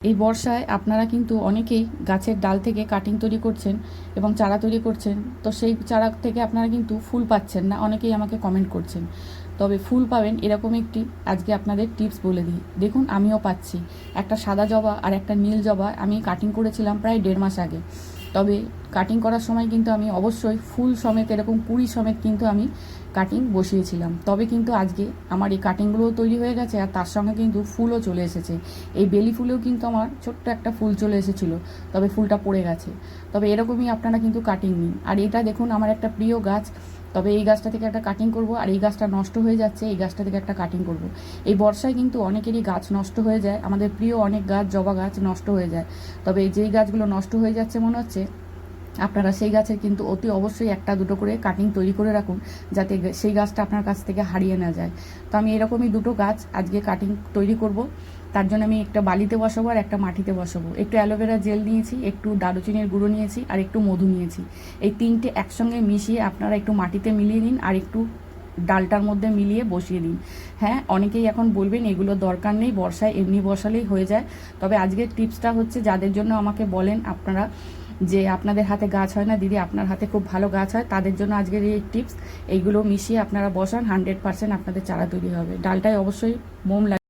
এই বর্ষায় আপনারা কিন্তু অনেকেই গাছের ডাল থেকে কাটিং তৈরি করছেন এবং চারা তৈরি করছেন। তো সেই চারা থেকে আপনারা কিন্তু ফুল পাচ্ছেন না, অনেকেই আমাকে কমেন্ট করছেন। তবে ফুল পাবেন এরকম একটি আজকে আপনাদের টিপস বলে দিই। দেখুন, আমিও পাচ্ছি। একটা সাদা জবা আর একটা নীল জবা আমি কাটিং করেছিলাম প্রায় 1.5 মাস আগে। তবে কাটিং করার সময় কিন্তু আমি অবশ্যই ফুল সমেত এরকম কুড়ি সমেত কিন্তু আমি কাটিং বসিয়েছিলাম। তবে কিন্তু আজকে আমার এই কাটিংগুলোও তৈরি হয়ে গেছে আর তার সঙ্গে কিন্তু ফুলও চলে এসেছে। এই বেলি ফুলেও কিন্তু আমার ছোট্ট একটা ফুল চলে এসেছিলো, তবে ফুলটা পড়ে গেছে। তবে এরকমই আপনারা কিন্তু কাটিং নিন। আর এটা দেখুন আমার একটা প্রিয় গাছ। তবে এই গাছটা থেকে একটা কাটিং করব, আর এই গাছটা নষ্ট হয়ে যাচ্ছে, এই গাছটা থেকে একটা কাটিং করব। এই বর্ষায় কিন্তু অনেকেরই গাছ নষ্ট হয়ে যায়, আমাদের প্রিয় অনেক গাছ, জবা গাছ নষ্ট হয়ে যায়। তবে যেই গাছগুলো নষ্ট হয়ে যাচ্ছে মনে হচ্ছে, আপনারা সেই গাছের কিন্তু অতি অবশ্যই একটা দুটো করে কাটিং তৈরি করে রাখুন, যাতে সেই গাছটা আপনার কাছ থেকে হারিয়ে না যায়। তো আমি এরকমই দুটো গাছ আজকে কাটিং তৈরি করব। তার জন্য আমি একটা বালিতে বসাবো আর একটা মাটিতে বসাবো। একটু অ্যালোভেরা জেল নিয়েছি, একটু দারুচিনির গুঁড়ো নিয়েছি আর একটু মধু নিয়েছি। এই তিনটে একসঙ্গে মিশিয়ে আপনারা একটু মাটিতে মিলিয়ে নিন আর একটু ডালটার মধ্যে মিলিয়ে বসিয়ে দিন। হ্যাঁ, অনেকেই এখন বলবেন এগুলো দরকার নেই, বর্ষায় এমনি বসালেই হয়ে যায়। তবে আজকের টিপসটা হচ্ছে, যাদের জন্য আমাকে বলেন আপনারা যে আপনাদের হাতে গাছ হয় না দিদি, আপনার হাতে খুব ভালো গাছ হয়, তাদের জন্য আজকের এই টিপস। এইগুলো মিশিয়ে আপনারা বসান, 100% আপনাদের চারা তৈরি হবে। ডালটায় অবশ্যই মোম